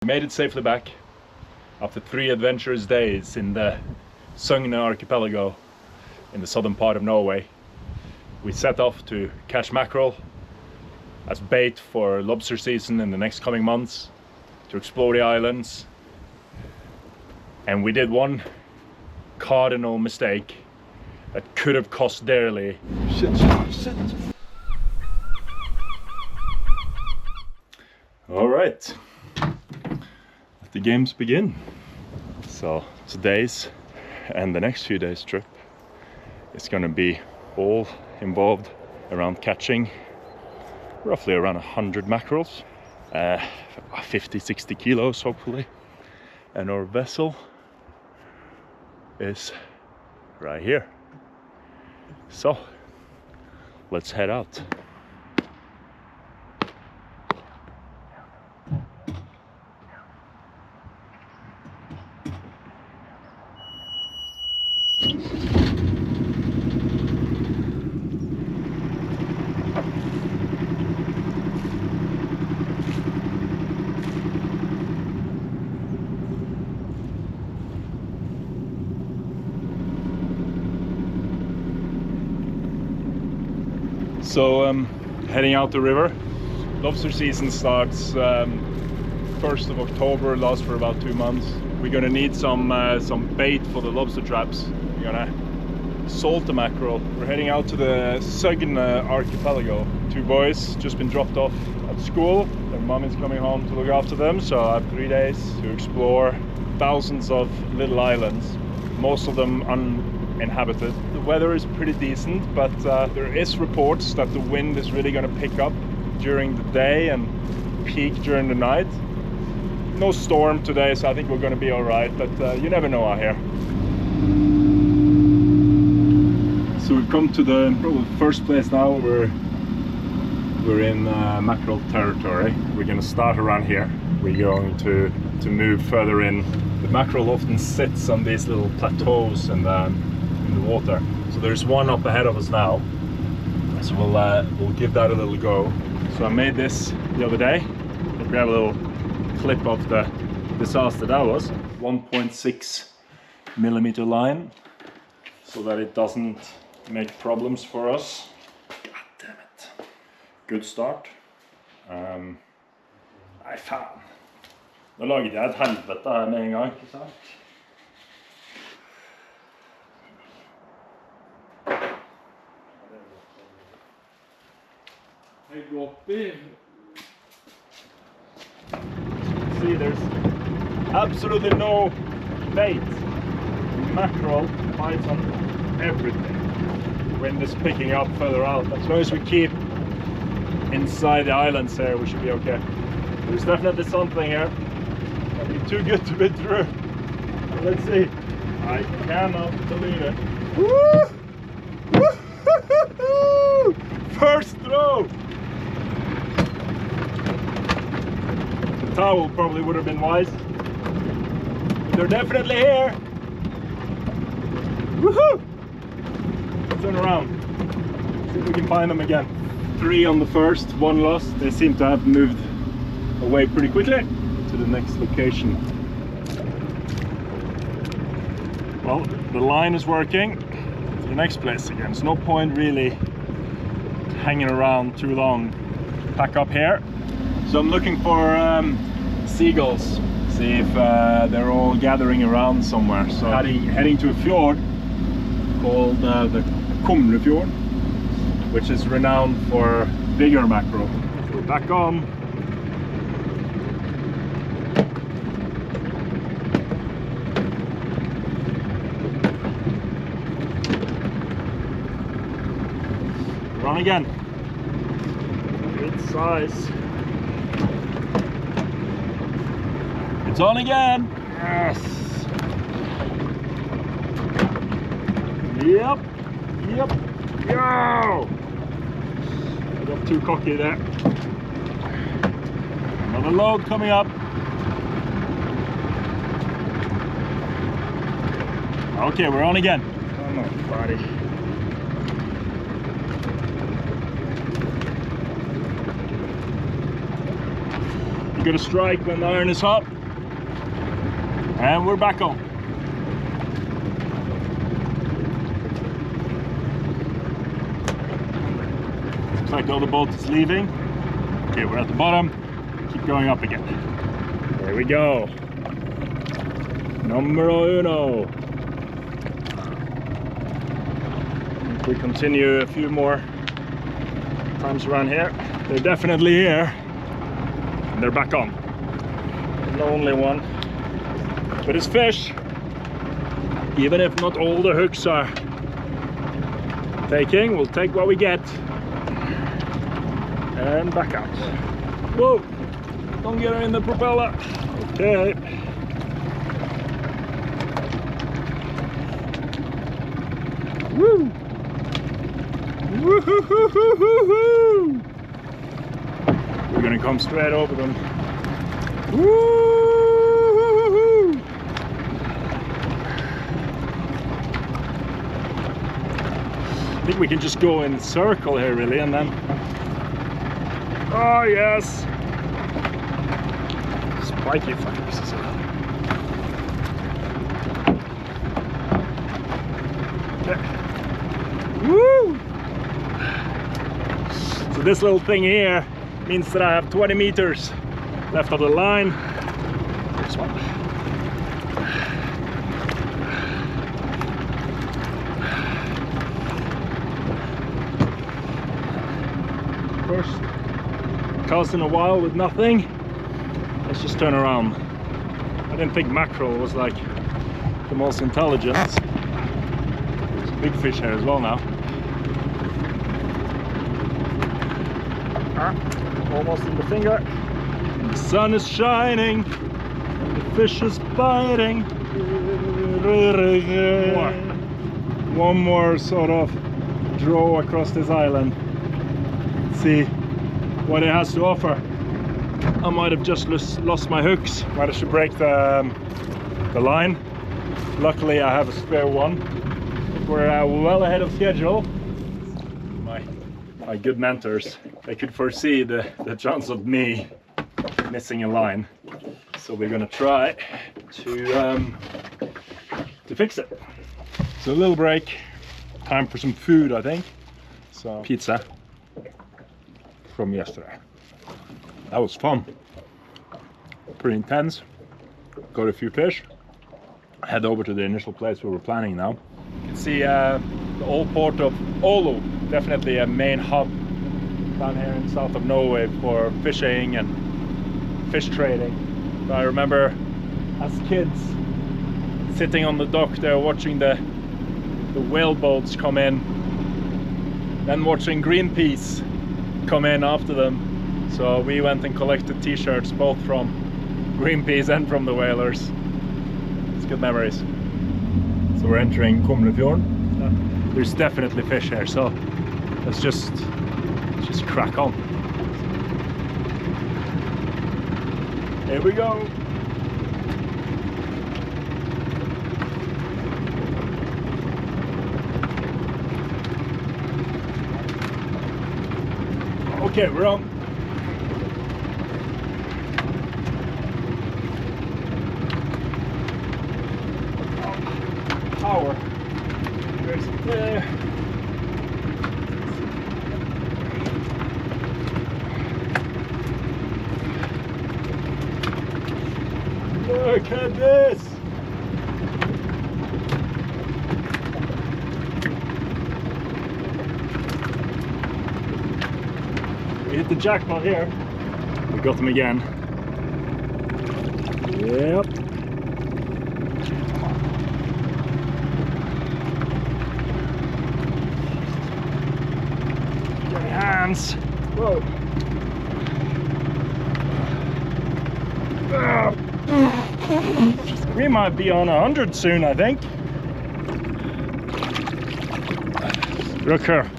We made it safely back after 3 adventurous days in the Søgne Archipelago in the southern part of Norway. We set off to catch mackerel as bait for lobster season in the next coming months, to explore the islands. And we did one cardinal mistake that could have cost dearly. Shit. All right, let the games begin. So today's and the next few days trip is going to be all involved around catching roughly around 100 mackerels, 50-60 kilos hopefully, and our vessel is right here. So let's head out. So heading out the river. Lobster season starts 1st of October, lasts for about 2 months. We're gonna need some bait for the lobster traps. We're gonna salt the mackerel. We're heading out to the Søgne Archipelago. 2 boys just been dropped off at school. Their mom is coming home to look after them, so I have 3 days to explore thousands of little islands, most of them uninhabited. The weather is pretty decent, but there is reports that the wind is really going to pick up during the day and peak during the night. No storm today, so I think we're going to be all right, but you never know out here. So we've come to the probably first place now. We're in mackerel territory. We're going to start around here. We're going to move further in. The mackerel often sits on these little plateaus and in the water. So there's one up ahead of us now, so we'll give that a little go. So I made this the other day. We have a little clip of the disaster that was. 1.6mm line, so that it doesn't make problems for us. God damn it. Good start. Nei, faen. Nå laget jeg et helvete her med en gang. See, there's absolutely no bait. Mackerel bites on everything. Wind is picking up further out. As long as we keep inside the islands here, we should be okay. There's definitely something here. It'll be too good to be true. So let's see. I cannot believe it. Woo! Woo! First throw! The towel probably would have been wise. They're definitely here. Woohoo! Turn around. See if we can find them again. 3 on the first, 1 lost. They seem to have moved away pretty quickly to the next location. Well, the line is working. To the next place again. There's no point really hanging around too long. Pack up here. So I'm looking for seagulls. See if they're all gathering around somewhere. So heading to a fjord called the Fjord, which is renowned for bigger mackerel. So we're back on. Run again. Good size. It's on again. Yes. Yep. Yep. Yo! I got too cocky there. Another load coming up. Okay, we're on again. Come on, buddy. We're gonna strike when the iron is up. And we're back on. Looks like the other boat is leaving. Okay, we're at the bottom. Keep going up again. There we go. Numero uno. If we continue a few more times around here, they're definitely here. And they're back on. The only one. But it's fish. Even if not all the hooks are taking, we'll take what we get. And back out. Whoa! Don't get her in the propeller. Okay. Woo! Woo-hoo-hoo-hoo-hoo-hoo! We're gonna come straight over them. Woo-hoo-hoo-hoo! I think we can just go in a circle here, really, and then. Oh yes! Spiky fuckers as well. Okay. Woo! So this little thing here means that I have 20 meters left of the line. This one. First cast in a while with nothing. Let's just turn around. I didn't think mackerel was like the most intelligent. There's a big fish here as well now. Almost in the finger. And the sun is shining. And the fish is biting. One more sort of draw across this island. See what it has to offer. I might have just lost my hooks. Managed to break the line. Luckily I have a spare one. We're well ahead of schedule. My good mentors, they could foresee the chance of me missing a line. So we're gonna try to fix it. So a little break. Time for some food, I think. So pizza from yesterday. That was fun. Pretty intense. Got a few fish. Head over to the initial place we were planning now. You can see the old port of Olo. Definitely a main hub down here in south of Norway for fishing and fish trading. So I remember as kids sitting on the dock there watching the whale boats come in, then watching Greenpeace come in after them. So we went and collected t-shirts both from Greenpeace and from the whalers. It's good memories. So we're entering Kumlefjorden. There's definitely fish here, so let's just crack on. Here we go. Okay, we're on. Power. There's it there. Look at this. We hit the jackpot here. We got them again. Yep. Hands. Whoa. We might be on 100 soon, I think. Look here.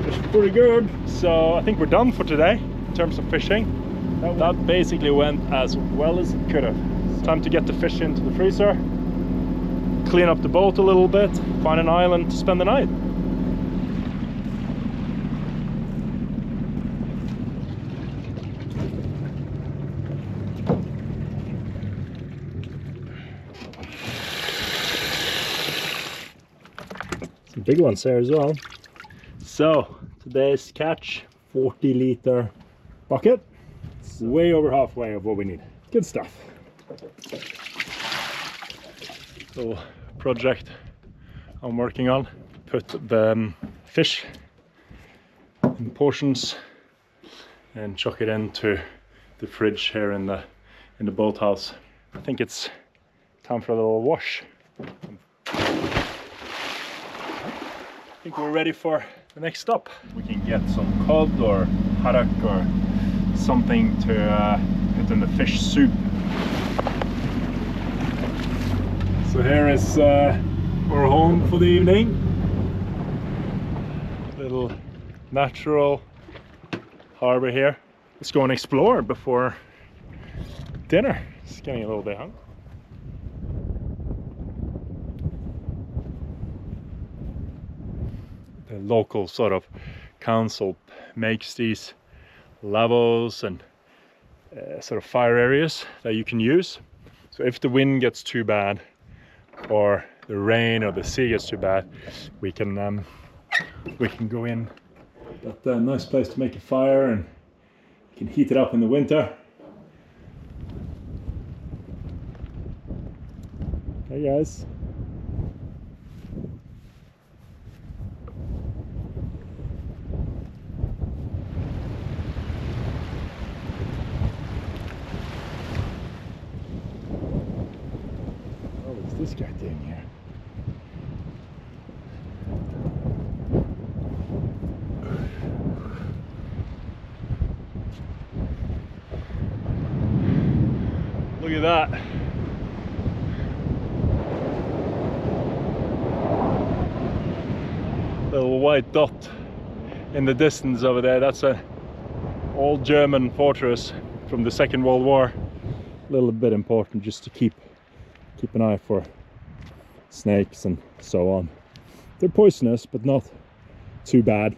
It's pretty good. So I think we're done for today in terms of fishing. That basically went as well as it could have. It's time to get the fish into the freezer, clean up the boat a little bit, find an island to spend the night. Big ones there as well. So today's catch, 40-liter bucket. It's way over halfway of what we need. Good stuff. Little project I'm working on. Put the fish in portions and chuck it into the fridge here in the boathouse. I think it's time for a little wash. I think we're ready for the next stop. We can get some cod or haddock or something to put in the fish soup. So here is our home for the evening. Little natural harbor here. Let's go and explore before dinner. It's getting a little bit hungry. The local sort of council makes these lavos and sort of fire areas that you can use. So if the wind gets too bad or the rain or the sea gets too bad, we can go in. That's a nice place to make a fire, and you can heat it up in the winter. Hey guys. Oh, what's this guy doing here? Look at that. Little white dot in the distance over there. That's an old German fortress from the Second World War. A little bit important just to keep an eye for snakes and so on. They're poisonous, but not too bad.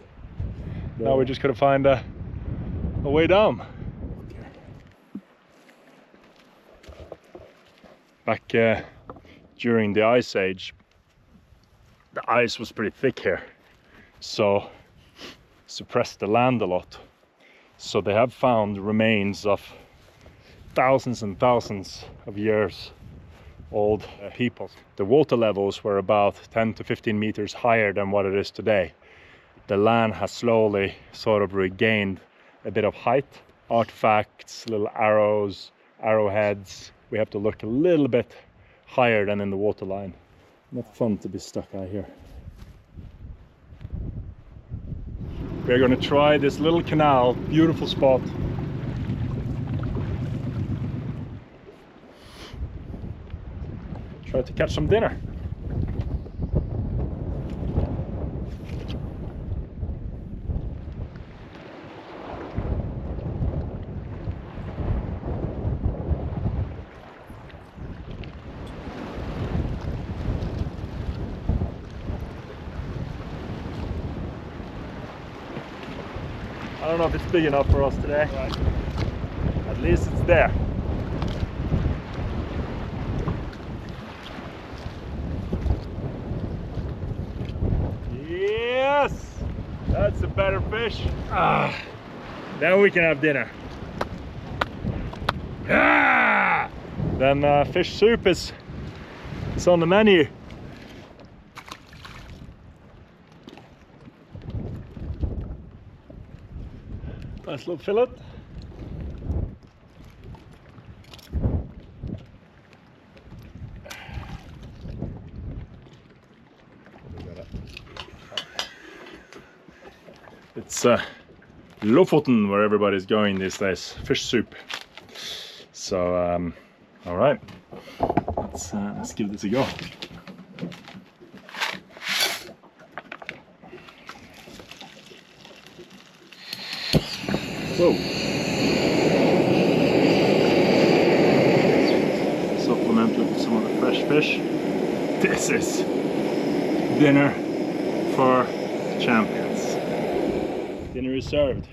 Now we just gotta find a way down. Back during the Ice Age, the ice was pretty thick here, so suppressed the land a lot. So they have found remains of thousands and thousands of years old people. The water levels were about 10 to 15 meters higher than what it is today. The land has slowly sort of regained a bit of height. Artifacts, little arrows, arrowheads. We have to look a little bit higher than in the waterline. Not fun to be stuck out here. We're going to try this little canal, beautiful spot. Try to catch some dinner. I don't know if it's big enough for us today. Right. At least it's there. Yes! That's a better fish. Ah, then we can have dinner. Ah! Then fish soup is on the menu. Nice little fillet. It's Lofoten where everybody's going these days. Fish soup. So, all right, let's give this a go. Whoa. Supplement with some of the fresh fish. This is dinner for champions. Dinner is served.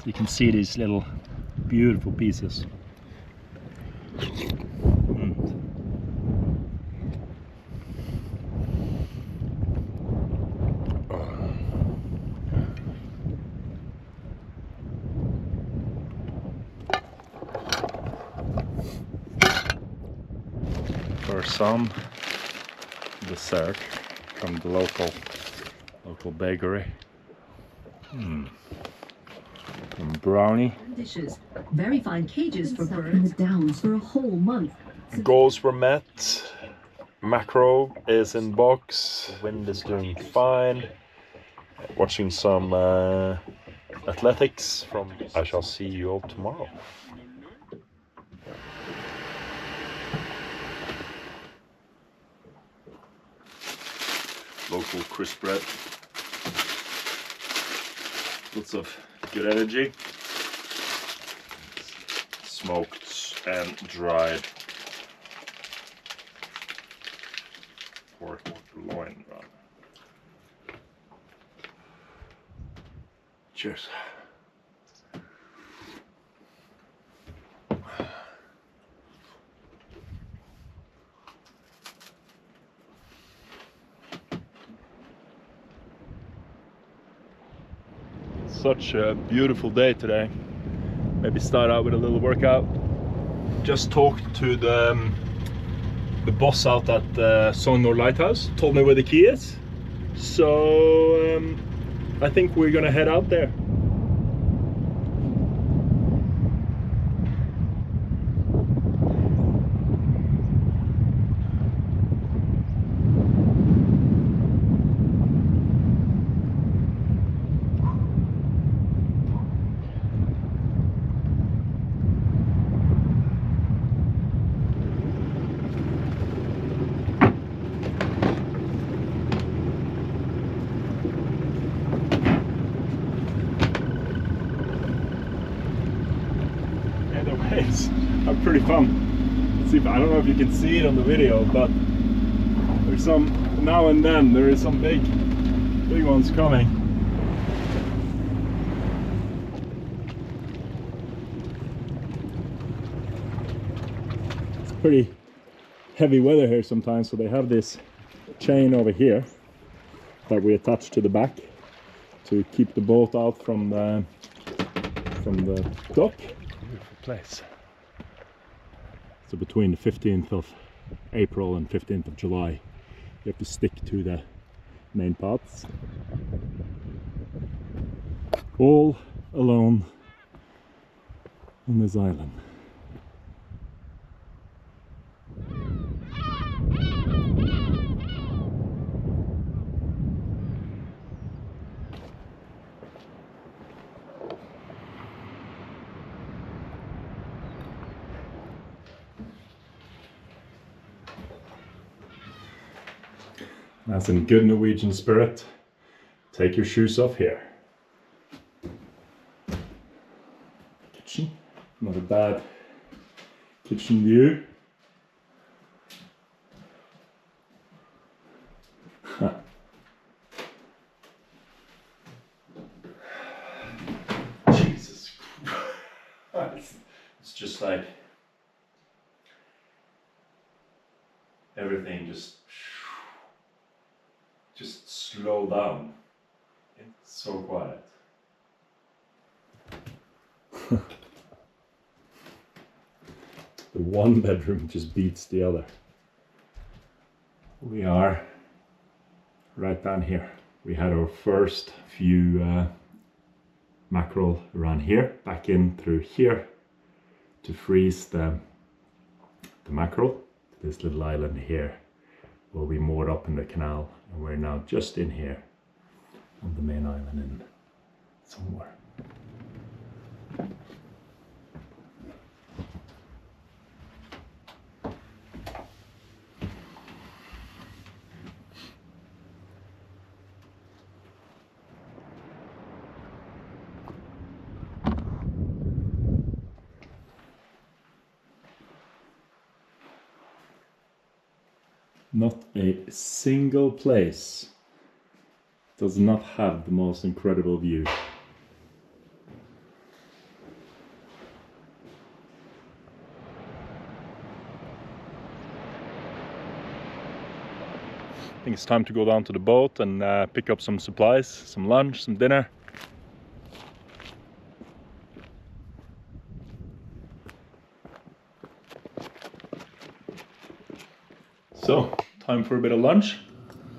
So you can see these little beautiful pieces. For some dessert from the local bakery. And brownie. Dishes, very fine cages for birds. In the downs for a whole month. Goals were met. Mackerel is in box. The wind is doing fine. Watching some athletics from. I shall see you all tomorrow. Local crisp bread. Lots of good energy. Smoked and dried pork loin. Cheers. Such a beautiful day today. Maybe start out with a little workout. Just talked to the boss out at Søgne Lighthouse. Told me where the key is. So I think we're gonna head out there. Waves are pretty fun. Let's see if, I don't know if you can see it on the video, but there's some now and then there is some big ones coming. It's pretty heavy weather here sometimes, so they have this chain over here that we attach to the back to keep the boat out from the dock. Beautiful place. So between the 15th of April and 15th of July, you have to stick to the main paths. All alone on this island. That's in good Norwegian spirit. Take your shoes off here. Kitchen, not a bad kitchen view. Jesus Christ. It's just like everything just slow down. It's so quiet. The one bedroom just beats the other. We are right down here. We had our first few mackerel around here, back in through here to freeze the mackerel. This little island here will be moored up in the canal, and we're now just in here on the main island in somewhere. Not a single place does not have the most incredible view. think it's time to go down to the boat and pick up some supplies, some lunch, some dinner. So, time for a bit of lunch.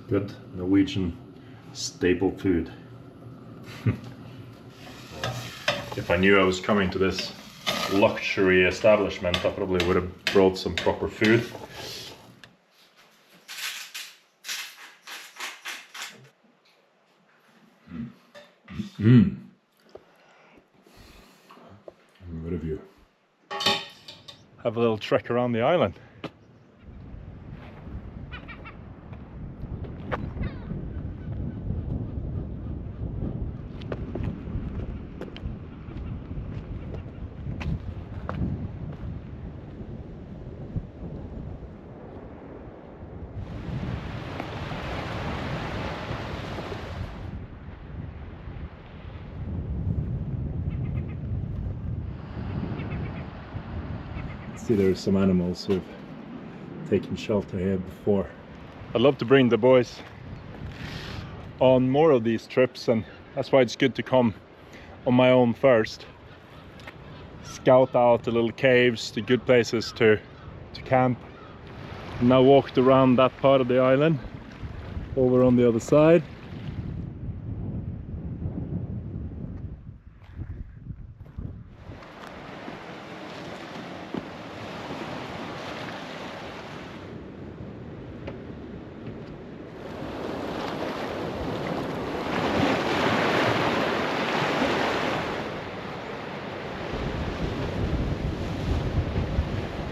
Good Norwegian staple food. If I knew I was coming to this luxury establishment, I probably would have brought some proper food. What have you? Have a little trek around the island. See, there's some animals who've taken shelter here before. I'd love to bring the boys on more of these trips, and that's why it's good to come on my own first. Scout out the little caves, the good places to camp. And I walked around that part of the island, over on the other side.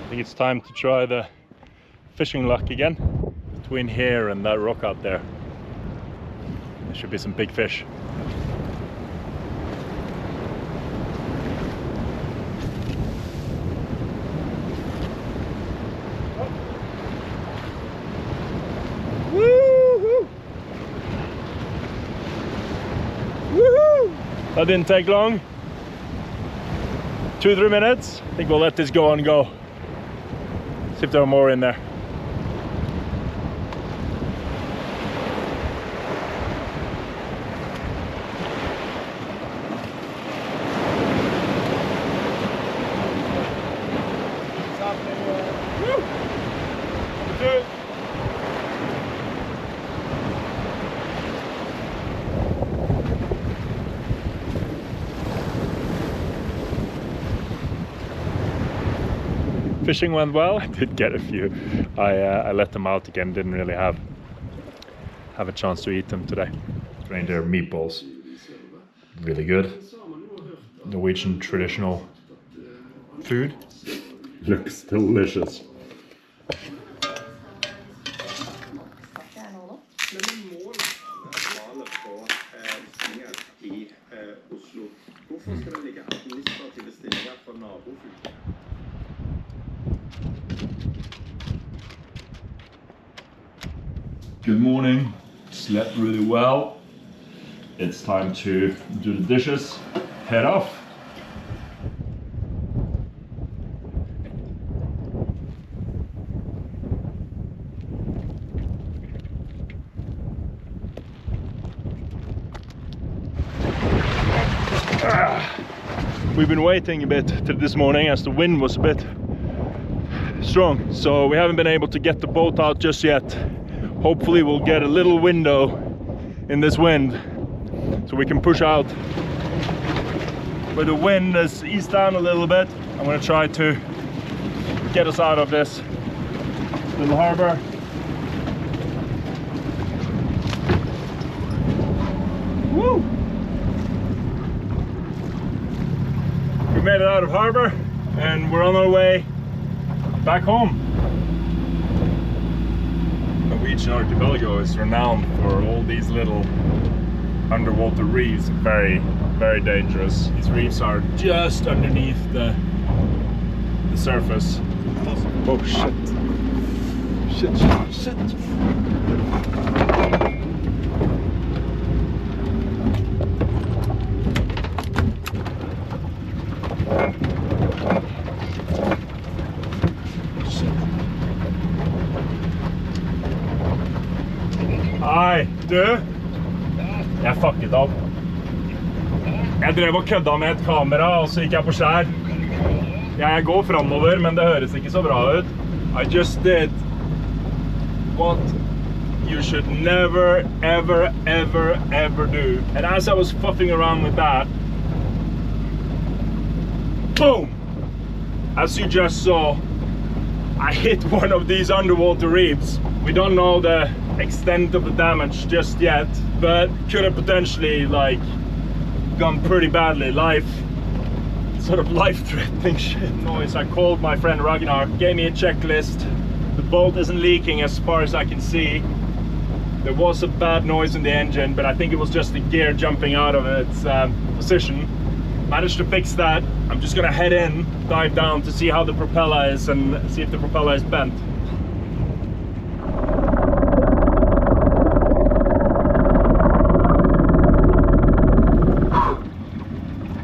I think it's time to try the fishing luck again between here and that rock out there. There should be some big fish. Woo-hoo! Woohoo! That didn't take long. 2-3 minutes. I think we'll let this go and go. See if there are more in there. Fishing went well. I did get a few. I let them out again. Didn't really have a chance to eat them today. Reindeer meatballs. Really good. Norwegian traditional food. Looks delicious. Good morning. Slept really well. It's time to do the dishes. Head off. We've been waiting a bit till this morning as the wind was a bit strong, so we haven't been able to get the boat out just yet. Hopefully we'll get a little window in this wind so we can push out. But the wind has eased down a little bit. I'm going to try to get us out of this little harbor. Woo! We made it out of harbor and we're on our way back home. Norwegian Archipelago is renowned for all these little underwater reefs. Very, very dangerous. These reefs are just underneath the surface. Oh shit. Shit. Du, jeg fucket opp. Jeg drev og kødda med et kamera, og så gikk jeg på skjær. Jeg går fremover, men det høres ikke så bra ut. I just did what you should never, ever, ever, ever do. And as I was fucking around with that, boom! As you just saw, I hit one of these underwater reefs. We don't know the extent of the damage just yet, but could have potentially like gone pretty badly. Life-threatening shit noise. I called my friend Ragnar, gave me a checklist. The boat isn't leaking as far as I can see. There was a bad noise in the engine, but I think it was just the gear jumping out of its position. Managed to fix that. I'm just gonna head in, dive down to see how the propeller is and see if the propeller is bent.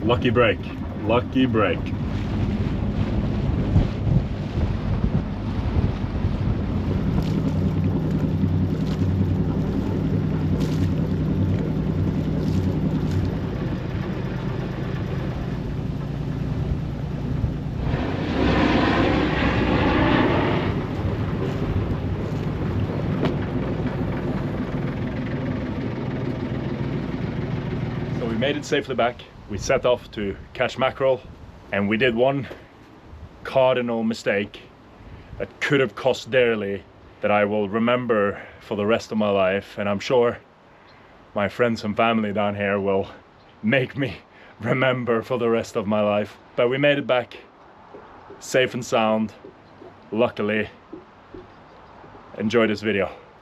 Lucky break. Lucky break. So we made it safely back. We set off to catch mackerel, and we did one cardinal mistake that could have cost dearly, that I will remember for the rest of my life, and I'm sure my friends and family down here will make me remember for the rest of my life. But we made it back safe and sound, luckily. Enjoy this video.